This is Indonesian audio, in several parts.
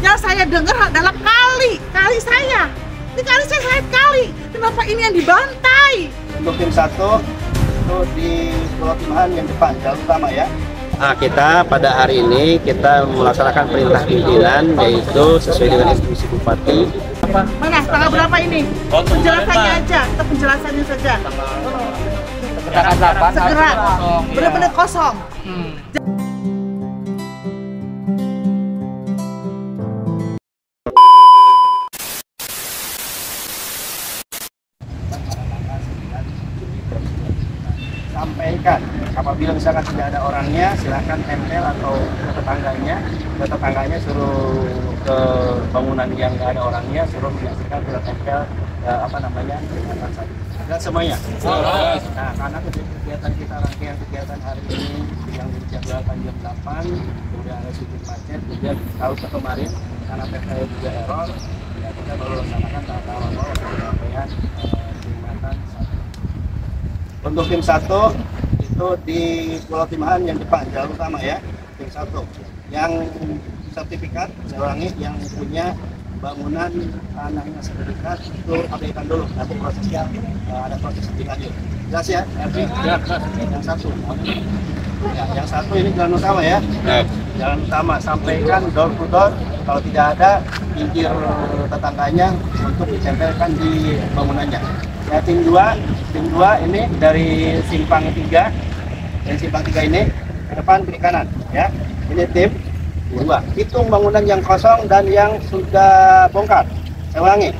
Yang saya dengar adalah kali saya. Ini kali saya kali. Kenapa ini yang dibantai? Untuk tim 1 itu di Pulau Timahan yang depan, jalan utama ya. Kita pada hari ini kita melaksanakan perintah pimpinan, yaitu sesuai dengan instruksi Bupati. Mana tanggal berapa ini? Penjelasannya aja, kita penjelasannya saja. Segera, benar-benar kosong. Sampaikan apabila misalkan tidak ada orangnya, silahkan tempel atau ke tetangganya suruh ke bangunan yang nggak ada orangnya, suruh menyaksikan sudah tempel peringatan saja. Dan semuanya. Nah, karena kegiatan kita rangkaian kegiatan hari ini yang dijadwalkan jam 8, kemudian ada sedikit macet, kemudian tahu kemarin karena PPL juga error, ya kita baru laksanakan tahap awal pencapaian peringatan 1. Untuk tim 1 itu di Pulau Timahan yang depan, jalan utama ya. Tim 1 yang sertifikat, saya ulangi, yang punya bangunan tanahnya sertifikat itu abaikan dulu, nanti prosesnya ada proses lebih lanjut. Jelas ya? Yang 1 ya, yang 1 ini jalan utama ya. Jalan utama, sampaikan door to door, kalau tidak ada pinggir tetangganya untuk ditempelkan di bangunannya. Ya, tim 2 ini dari simpang 3, dan simpang 3 ini ke depan kiri kanan ya. Ini tim 2. Hitung bangunan yang kosong dan yang sudah bongkar. Saya ulangi,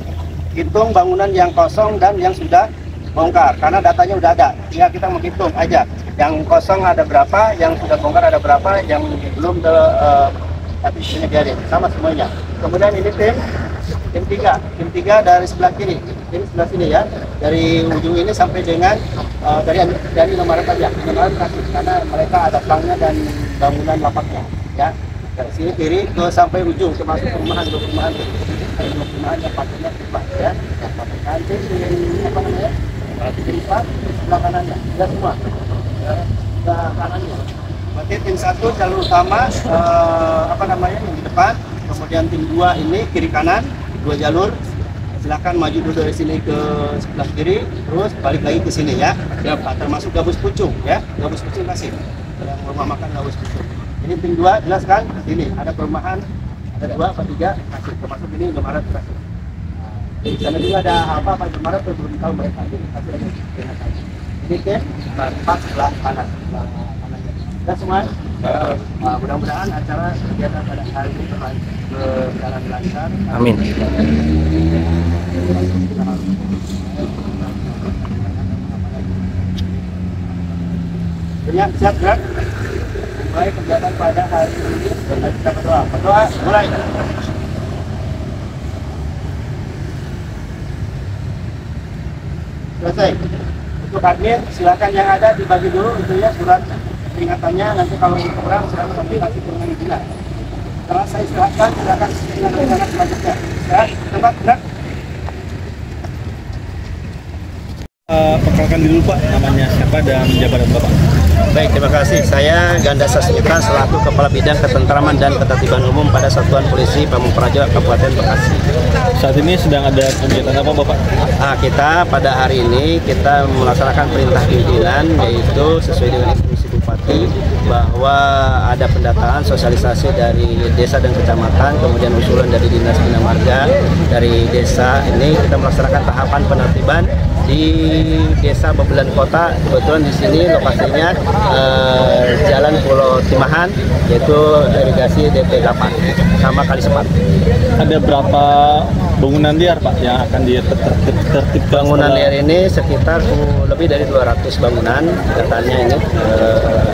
hitung bangunan yang kosong dan yang sudah bongkar, karena datanya udah ada, tinggal kita menghitung aja. Yang kosong ada berapa, yang sudah bongkar ada berapa, yang belum tapi ini biarin sama semuanya. Kemudian ini tim 3 dari sebelah kiri, ini sebelah sini ya, dari ujung ini sampai dengan dari nomor aja, nomor kasih, karena mereka ada plangnya dan bangunan lapaknya ya. Dari sini kiri ke sampai ujung, termasuk perumahan yang pakainya pipa ya. Pakai tim pipa sebelah kanannya, ya semua sebelah kanannya. Berarti tim 1 jalur utama yang di depan, kemudian tim 2 ini kiri kanan 2 jalur. Silakan maju dulu dari sini ke sebelah kiri, terus balik lagi ke sini ya. Termasuk gabus pucung ya, gabus pucung kasih yang rumah makan gabus pucung. Ini tim 2 jelas kan, sini ada perumahan, ada 2 apa 3 kasih, termasuk ini Indomaret kasih. Di sana juga ada apa Indomaret, belum tahu mereka, ini kasih lagi. Ini ke 4 sebelah kanan. Ya semua. Mudah-mudahan acara kegiatan pada hari ini berjalan lancar. Amin. Siap gerak. Mulai kegiatan pada hari ini, kita berdoa. Berdoa mulai. Selesai. Untuk admin silakan yang ada dibagi dulu itu ya surat peringatannya, nanti kalau kurang silakan komunikasi dengan izinnya. Setelah saya silakan dengan rencana selanjutnya. Ya, tempat gerak. Perkenalkan dulu Pak, namanya siapa dan jabatan Bapak. Baik, terima kasih. Saya Ganda Sasmitra selaku Kepala Bidang Ketentraman dan Ketertiban Umum pada Satuan Polisi Pamung Praja Kabupaten Bekasi. Saat ini sedang ada kegiatan apa Bapak? Kita pada hari ini kita melaksanakan perintah pimpinan, yaitu sesuai dengan instruksi Bupati bahwa ada pendataan sosialisasi dari desa dan kecamatan, kemudian usulan dari Dinas Bina Marga dari desa ini kita melaksanakan tahapan penertiban di Desa Babelan Kota. Kebetulan di sini lokasinya Jalan Pulau Timahan, yaitu irigasi DP 8 sama Kali Sepat. Ada berapa bangunan liar Pak yang akan ditertibkan? Bangunan liar ini sekitar lebih dari 200 bangunan. Datanya ini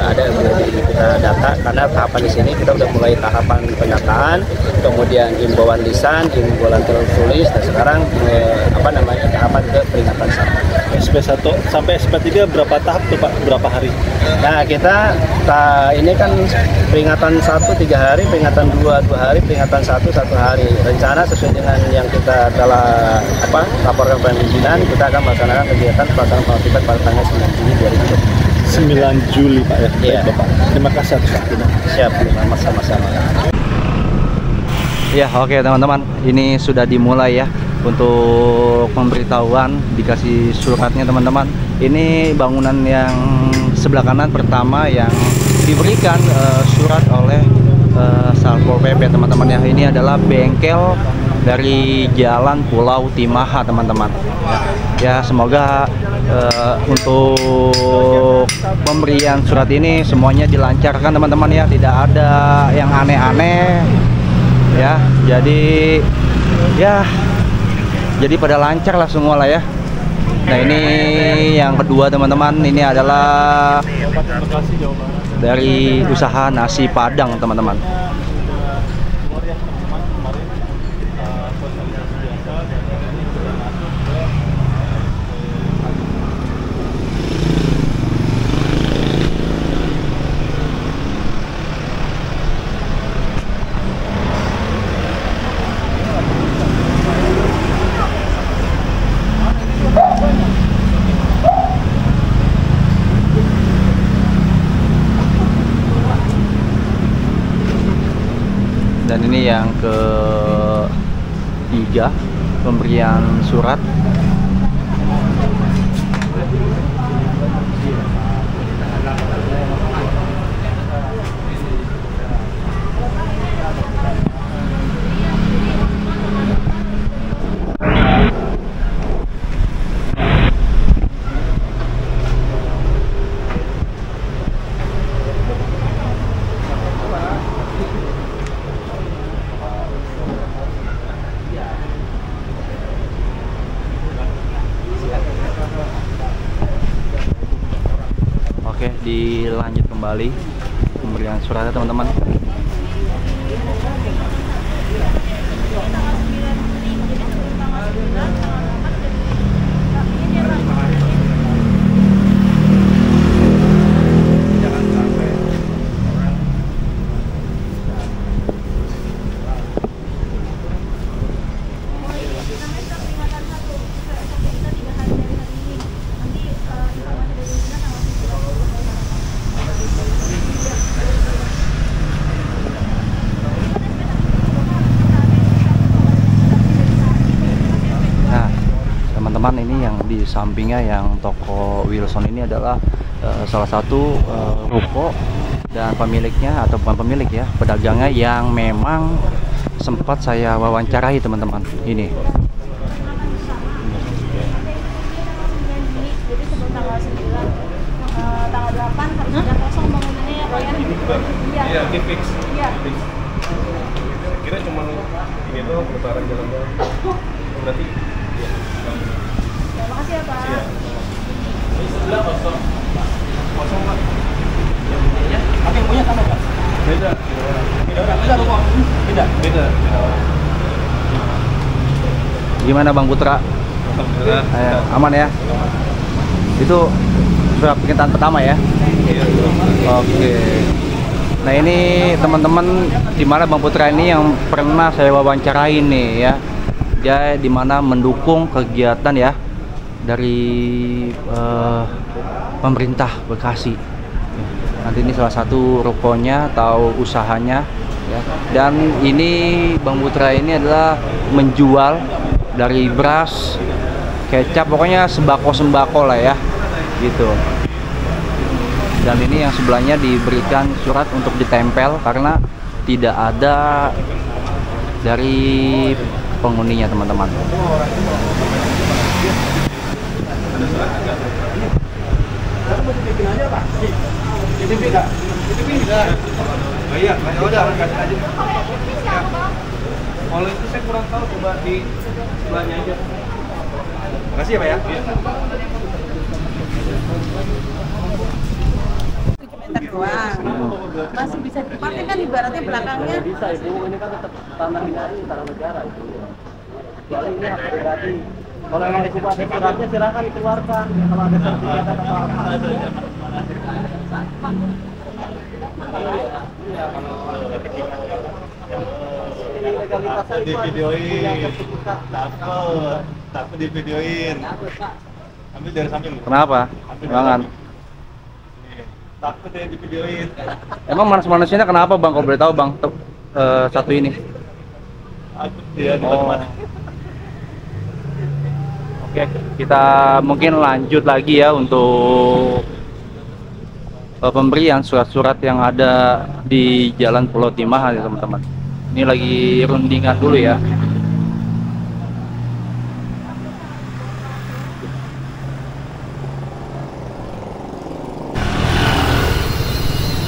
ada kita data, karena tahapan di sini kita sudah mulai tahapan pendataan, kemudian himbauan lisan, himbauan tertulis, dan sekarang tahapan ke peringatan SP1 sampai SP3 berapa tahap tuh Pak? Berapa hari? Nah, ini kan peringatan 1 3 hari, peringatan 2 2 hari, peringatan 1 1 hari. Rencana sesuai dengan yang kita telah laporkan pimpinan, kita akan melaksanakan kegiatan pelaksanaan penertiban pada tanggal 9 Juli 2020. 9 Juli Pak ya? Iya. Bapak. Terima kasih atas waktunya. Siap, sama-sama. Ya, oke teman-teman, ini sudah dimulai ya untuk pemberitahuan, dikasih suratnya teman-teman. Ini bangunan yang sebelah kanan pertama yang diberikan surat oleh Satpol PP teman-teman ya. Ini adalah bengkel dari Jalan Pulau Timaha teman-teman. Ya, semoga untuk pemberian surat ini semuanya dilancarkan teman-teman ya, tidak ada yang aneh-aneh ya. Jadi pada lancar lah semua lah ya. Nah, ini yang kedua teman-teman, ini adalah dari usaha nasi Padang teman-teman. Dan ini yang ketiga, pemberian surat. Oke, dilanjut kembali pemberian suratnya teman-teman. Teman-teman, ini yang di sampingnya yang toko Wilson ini adalah salah satu ruko dan pemiliknya, atau bukan pemilik ya, pedagangnya yang memang sempat saya wawancarai teman-teman. Ini jadi sebelum tanggal 9, tanggal 8 harus sudah kosong bangunannya ya Pak ya? Iya, fix. Iya. Kira cuma ini doang, putaran jalan-jalan. Berarti ya. Terima kasih ya Pak. Iya. Sebelah kosong. Kosong Pak. Ya. Tapi yang punya sama Pak? Beda. Beda rumah. Beda. gimana Bang Putra? Aman ya? Itu surat permintaan pertama ya? Iya. Oke. Nah, ini teman-teman, di mana Bang Putra ini yang pernah saya wawancarai nih ya. Dia di mana mendukung kegiatan ya dari pemerintah Bekasi. Nanti ini salah satu rukonya atau usahanya ya. Dan ini Bang Putra ini adalah menjual dari beras, kecap, pokoknya sembako-sembako lah ya gitu. Dan ini yang sebelahnya diberikan surat untuk ditempel karena tidak ada dari penghuninya teman-teman. Iya, udah kasih aja. Kalau itu saya kurang tahu, coba di sebelahnya aja. Makasih ya Pak ya. Doang. Masih bisa dipakai kan, ibaratnya belakangnya. Bisa Ibu, ini kan tetap tanah ini tanah negara itu. Soalnya ini hak pribadi. Kalau yang ada suratnya silakan dikeluarkan. Kalau ada sertifikat atau apa. Di videoin, takut di videoin. Ambil dari samping. Kenapa? Jangan. Takut ya di videoin. Emang manusianya kenapa Bang? Kalau boleh tahu Bang, satu ini. Iya, di mana? Oke, kita mungkin lanjut lagi ya untuk pemberian surat-surat yang ada di Jalan Pulau Timah ya teman-teman. Ini lagi rundingan dulu ya.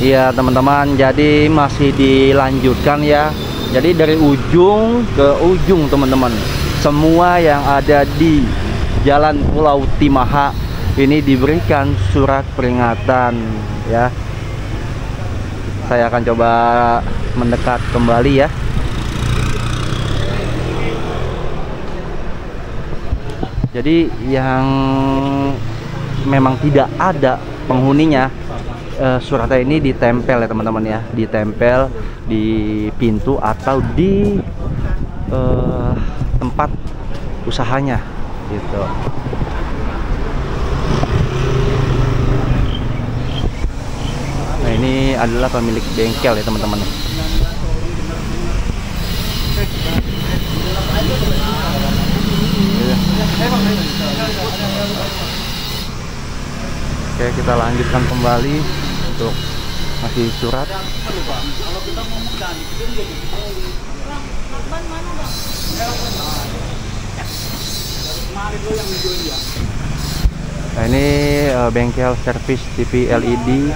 Iya teman-teman, jadi masih dilanjutkan ya. Jadi dari ujung ke ujung teman-teman, semua yang ada di Jalan Pulau Timaha ini diberikan surat peringatan ya. Saya akan coba mendekat kembali ya. Jadi yang memang tidak ada penghuninya, suratnya ini ditempel ya teman-teman ya, ditempel di pintu atau di tempat usahanya gitu. Nah ini adalah pemilik bengkel ya teman-teman. Oke, kita lanjutkan kembali untuk masih surat. Nah ini bengkel servis TV LED.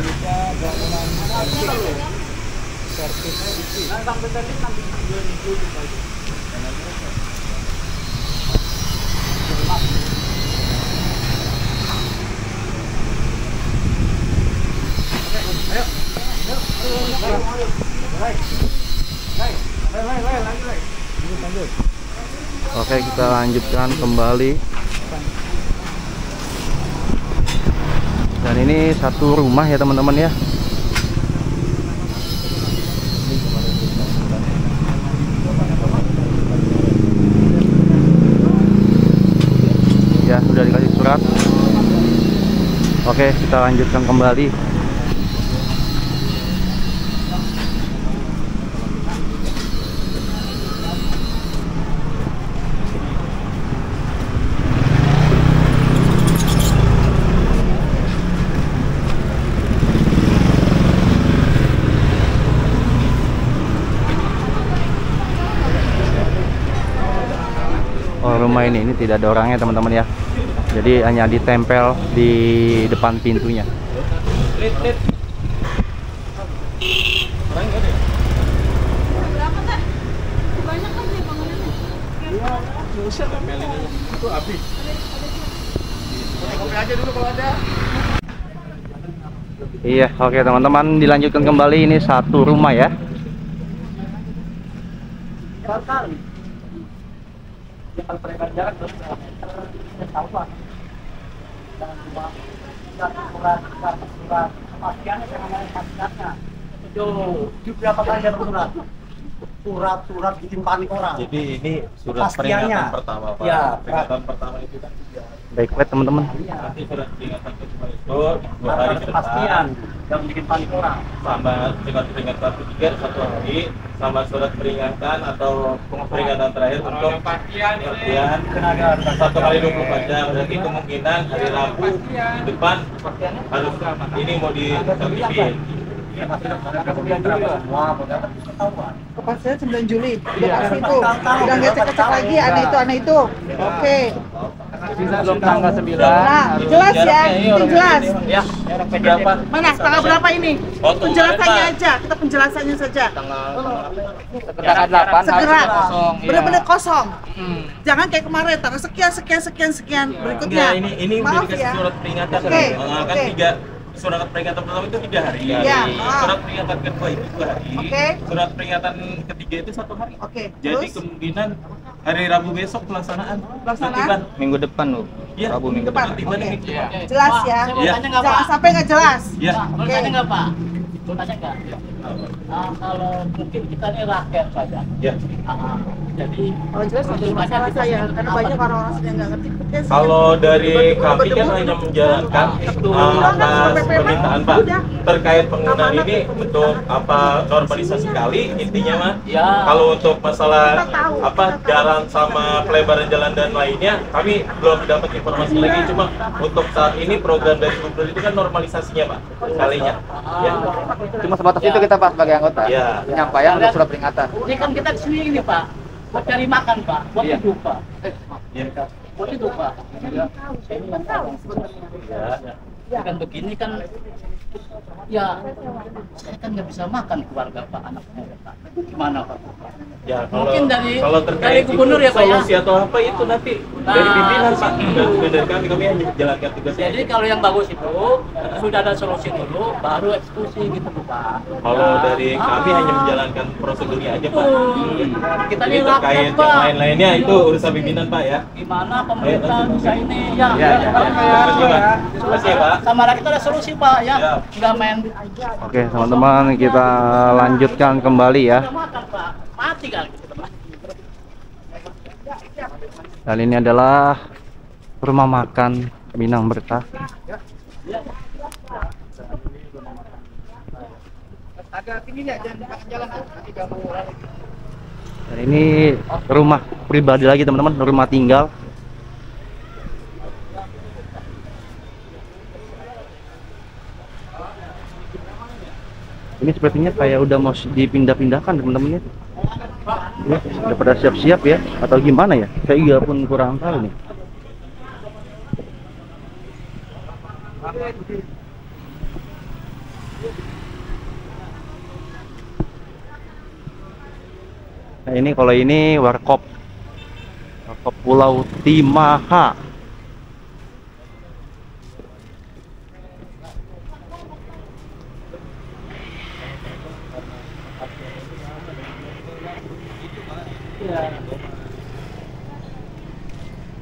Oke, kita lanjutkan kembali. Dan ini satu rumah ya teman-teman ya. Ya, sudah dikasih surat. Oke, kita lanjutkan kembali. Rumah ini tidak ada orangnya teman-teman ya, jadi hanya ditempel di depan pintunya. Iya, oke teman-teman, dilanjutkan kembali. Ini satu rumah ya. Surat ditimpani orang. Jadi ini surat peringatan pertama Pak. Ya, peringatan pertama itu kan Baik teman-teman. nanti surat peringatan kedua itu 2 hari ke depan. Yang ditimpani orang. Sama surat peringatan ketiga 1 hari, sama surat peringatan atau peringatan terakhir untuk kepastian 1 kali 24 jam. Berarti kemungkinan hari Rabu depan harus ini mau ditertibin. Kepastian 9 Juli. Udah pasti itu. Udah nggak cek-cek lagi aneh itu. Oke. Sebelum tanggal 9. Nah, jelas ya. Itu jelas. Ya, berapa? Mana tanggal berapa ini? Penjelasannya aja. Kita penjelasannya saja. Tanggal 8 Segera. kosong. Benar-benar kosong. Jangan kayak kemarin tanggal sekian berikutnya. Enggak, ini udah Maaf dikasih ya. surat peringatan. Oke, Kan oke. 3 surat peringatan pertama itu 3 hari. Iya. Surat peringatan kedua itu 2 hari. Oke. Surat peringatan ketiga itu 1 hari. Oke. Jadi Terus kemungkinan hari Rabu besok pelaksanaan. Pelaksanaan? Minggu depan loh. Iya. Rabu minggu depan. Tiba Oke. nih. Jelas ya. Iya. Jangan sampai nggak jelas. Iya. Oke. Nggak Pak? Mau tanya nggak? Kalau mungkin kita ini rakyat saja. Iya. Jadi Oh jelas itu masalah saya karena banyak orang-orang yang nggak ngerti. Kalau dari kami kan hanya menjalankan atas permintaan Pak terkait penggunaan ini untuk apa normalisasi kali intinya mah. ya Kalau untuk masalah apa jalan sama pelebaran jalan dan lainnya kami belum dapat informasi lagi, cuma untuk saat ini program dari Gubernur itu kan normalisasinya Pak kalinya. Ya. Cuma sebatas itu kita Pak sebagai anggota. Ya. Penyampaian untuk surat peringatan. ini kan kita di sini ini Pak, buat cari makan Pak, buat Iya. hidup Pak, Ya. buat hidup Pak. Ya. Dengan begini kan, ya saya kan nggak bisa makan keluarga Pak, anaknya Pak. Gimana Pak? Ya, Mungkin dari terkait gubernur itu, ya, Pak, ya? solusi atau apa itu nanti dari pimpinan Pak, dan dari kami hanya menjalankan tugasnya. Jadi kalau yang bagus itu sudah ada solusi dulu, baru eksekusi gitu Pak. Kalau dari kami hanya menjalankan prosedurnya aja Pak. Kita Jadi ini terkait rakyat yang Pak. lain-lainnya itu urusan pimpinan Pak ya. Gimana pemerintah bisa ini ya? Ya. Terima kasih Pak. Terima kasih Pak. Sama rakyat ada solusi Pak ya, Ya. nggak main Oke teman-teman, kita lanjutkan kembali ya. udah makan Pak, mati kali kita Pak. Dan ini adalah rumah makan Minang Berkah. Dan ini rumah pribadi lagi teman-teman, rumah tinggal. Ini sepertinya kayak udah mau dipindah-pindahkan teman-teman ya. Udah pada siap-siap ya, atau gimana ya? Saya juga pun kurang tahu nih. Nah ini kalau ini warkop Pulau Timaha.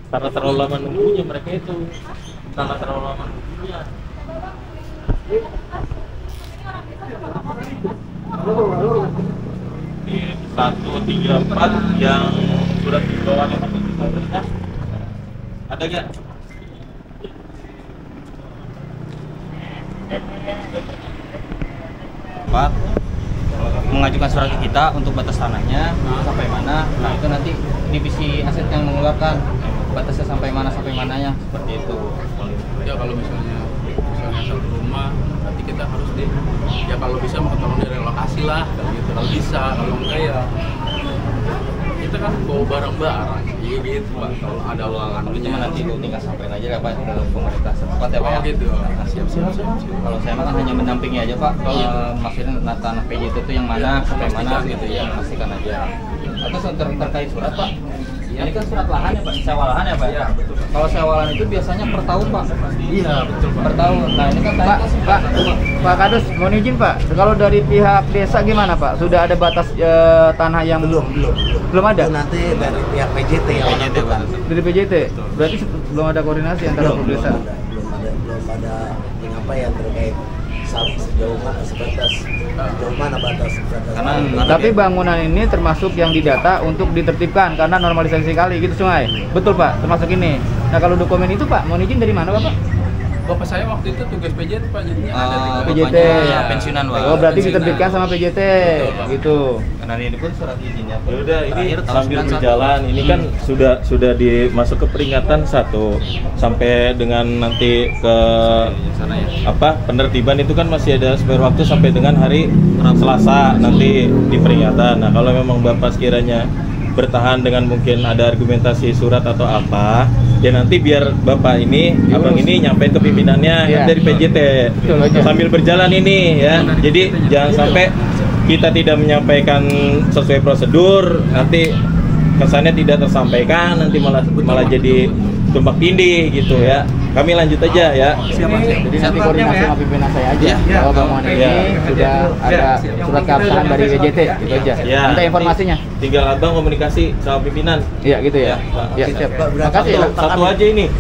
Karena terlalu lama nunggunya mereka itu. Karena terlalu lama nunggunya. Di 134 yang surat himbauan yang masuk di pemerintah ada nggak? Pak mengajukan surat ke kita untuk batas tanahnya sampai mana. Nah itu nanti divisi aset yang mengeluarkan batasnya sampai mananya seperti itu. Ya kalau misalnya satu rumah nanti kita harus ya kalau bisa mau tolong direlokasi lah gitu. Kalau bisa, kalau enggak ya kita kan bawa barang-barang gitu Pak. Kalau ada ulangan Cuma nanti itu tinggal sampaikan aja ya Pak ke pemerintah setempat ya Pak ya. gitu. Nah, siap. Kalau saya mah kan hanya mendampingi aja Pak. Maksudnya tanah PJT itu yang mana sampai mana gitu ya, pastikan aja. Atau terkait surat Pak. Ini kan surat lahan ya Pak, sewa lahan ya Pak. Iya, betul. Kalau sewa lahan itu biasanya per tahun Pak. Iya betul Pak. Per tahun. Nah ini kan Pak Kadus, mohon izin Pak, kalau dari pihak desa gimana Pak? Sudah ada batas tanah yang belum ada? Itu nanti dari pihak PJT yang menentukan. Dari PJT? Berarti belum ada koordinasi antara desa? Belum ada penyampaian terkait sejauh mana batas. Tapi bangunan ini termasuk yang didata untuk ditertibkan karena normalisasi kali gitu Sungai. Betul Pak, termasuk ini. Nah kalau dokumen itu Pak, mohon izin dari mana Bapak? Bapak saya waktu itu tugas PJT Pak, jadinya ada di PJT. Ya, pensiunan Pak. Oh berarti diterbitkan sama PJT, gitu. Karena ini pun surat izinnya. Ya udah ini Terakhir tahun sambil 91. berjalan ini kan sudah dimasuk ke peringatan 1 sampai dengan nanti ke Sana ya. apa penertiban itu kan masih ada spare waktu sampai dengan hari Selasa nanti di peringatan. Nah kalau memang Bapak sekiranya bertahan dengan mungkin ada argumentasi surat atau apa, ya nanti biar Bapak ini, Abang ini nyampein ke pimpinannya Iya. dari PJT sambil berjalan ini ya. Jadi jangan sampai kita tidak menyampaikan sesuai prosedur, nanti kesannya tidak tersampaikan, nanti malah jadi tumpang tindih gitu ya. Kami lanjut aja ya. Jadi nanti koordinasi sama pimpinan saya aja. Kalau bangunan ini sudah ada surat keabsahan dari PJT, gitu aja. Ya. Minta informasinya. Tinggal Abang komunikasi sama pimpinan. Iya gitu ya. Ya, siap. Makasih ya. Satu aja ini.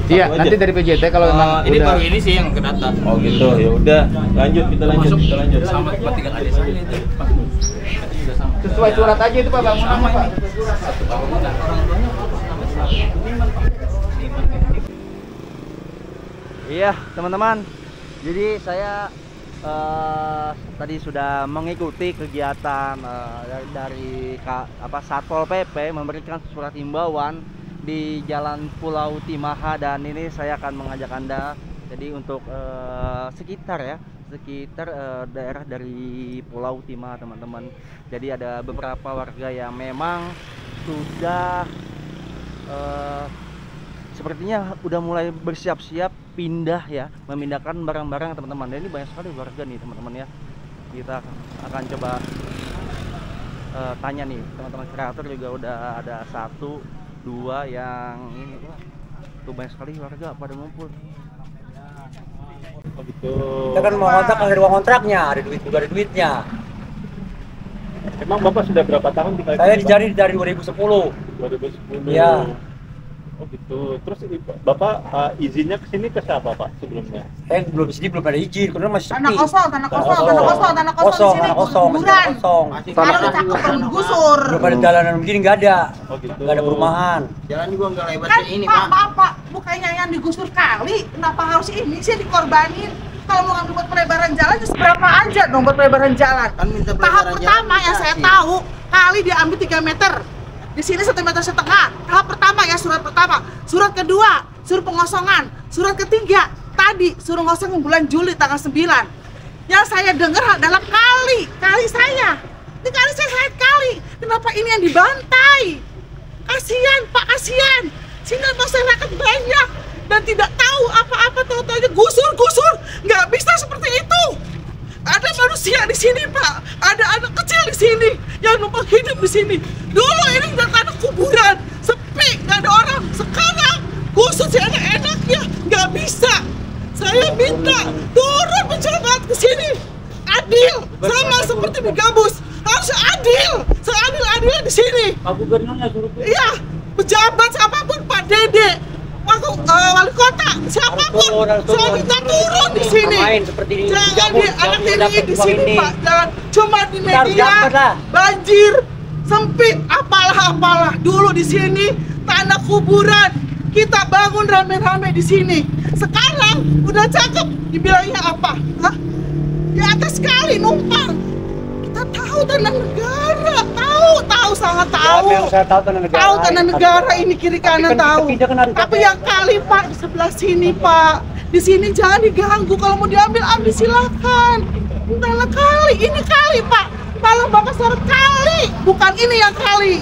Iya, Satu nanti aja. dari PJT kalau memang Ini udah baru ini sih yang kedata. Oh gitu, ya udah lanjut kita lanjut. sama tinggal ada saja itu Pak. itu Sesuai surat aja itu Pak bangunannya Pak. Iya teman-teman, jadi saya tadi sudah mengikuti kegiatan dari Satpol PP memberikan surat himbauan di Jalan Pulau Timaha, dan ini saya akan mengajak Anda jadi untuk sekitar daerah dari Pulau Timaha teman-teman. Jadi ada beberapa warga yang memang sudah sepertinya udah mulai bersiap-siap pindah ya, memindahkan barang-barang teman-teman. Dan ini banyak sekali warga nih teman-teman ya. Kita akan coba tanya nih teman-teman kreator juga udah ada 1, 2 yang ini. Wah, tuh banyak sekali warga pada ngumpul. Oh gitu. Kita kan mau kontrak, ada uang kontraknya, ada duit juga, ada duitnya. Emang Bapak sudah berapa tahun tinggal? Saya dari 2010. 2010. Iya. Oh gitu. Terus Bapak izinnya ke sini ke siapa Pak sebelumnya? Belum di sini belum ada izin, karena masih sepi. Tanah kosong di sini, kuburan. Kalau cakep belum digusur. Belum ada jalanan begini, nggak ada. Oh gitu. Nggak ada perumahan. Jalan juga nggak lebar Kan kayak ini Pak, Pak. maaf Pak, bukannya yang digusur kali, kenapa harus ini sih dikorbanin? Kalau mau ngambil buat pelebaran jalan, seberapa aja dong buat pelebaran jalan? Kan minta Tahap pelebaran pertama jalan yang saya dikasih. tahu, kali diambil 3 meter. Di sini 1,5 meter. Tahap pertama ya, surat pertama. Surat kedua, suruh pengosongan. Surat ketiga, tadi suruh ngosong bulan Juli tanggal 9. Yang saya dengar adalah kali saya. Ini kali saya kali. Kenapa ini yang dibantai? Kasihan Pak, kasihan. Sehingga masyarakat banyak dan tidak tahu apa-apa, tahu-tahu aja gusur. Nggak bisa seperti itu. Ada manusia di sini Pak, ada anak kecil di sini yang numpang hidup di sini. Dulu ini udah tanah kuburan, sepi, nggak ada orang. Sekarang gusur sih enak-enaknya, nggak bisa. Saya minta turun pejabat ke sini, adil, sama seperti di Gabus. Harus adil, seadil-adilnya di sini. Pak Gubernurnya suruh. Iya, pejabat siapapun, Pak Dede, wali kota, siapapun, saya minta turun di sini. Jangan di anak ini di sini Pak, jangan cuma di media, banjir, sempit, apalah. Dulu di sini tanah kuburan, kita bangun rame-rame di sini. Sekarang udah cakep, dibilangnya apa? Hah? Di atas kali numpang. Kita tahu tanah negara, tahu sangat tahu. Yang saya tahu tanah negara. Tahu tanah negara ini kiri kanan tahu. Tapi yang kali Pak di sebelah sini Pak, di sini jangan diganggu. Kalau mau diambil ambil silakan. Tanah kali, ini kali Pak. Kalau Bapak syarat kali, bukan ini yang kali.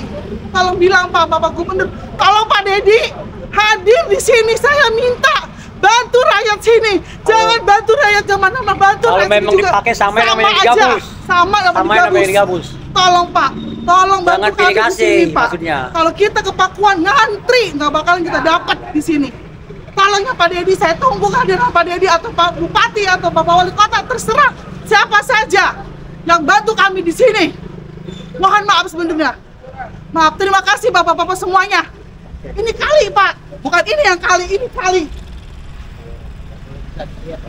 Kalau bilang Pak Bapak Gubernur, kalau Pak Dedi hadir di sini, saya minta bantu rakyat sini. Jangan bantu rakyat zaman nama bantu kalau rakyat memang juga. dipakai sama namanya aja. digabus. Sama namanya digabus. Tolong Pak, tolong bantu kami di sini Pak. Kalau kita ke Pakuan ngantri, nggak bakalan kita dapat di sini. Tolongnya Pak Dedi, saya tunggu kehadiran Pak Dedi atau Pak Bupati atau Bapak Wali Kota, terserah siapa saja yang bantu kami di sini. Mohon maaf sebenarnya. Maaf, terima kasih Bapak-bapak semuanya. Ini kali Pak, bukan ini yang kali, ini kali.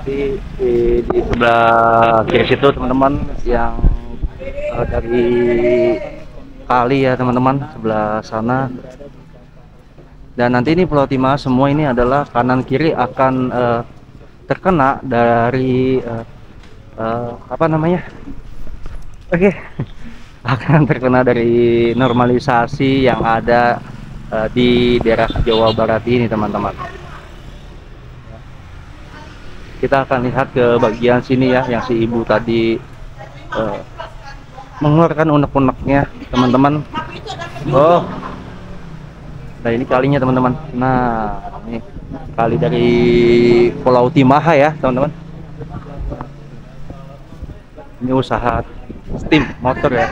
Di sebelah kiri situ teman-teman yang dari kali ya teman-teman, sebelah sana. Dan nanti ini Pulau Timaha semua ini adalah kanan kiri akan terkena dari akan terkena dari normalisasi yang ada di daerah Jawa Barat ini teman-teman. Kita akan lihat ke bagian sini ya, yang si ibu tadi mengeluarkan unek-uneknya teman-teman. Oh, nah ini kalinya teman-teman. Nah ini kali dari Pulau Timaha ya teman-teman. Ini usaha steam motor ya.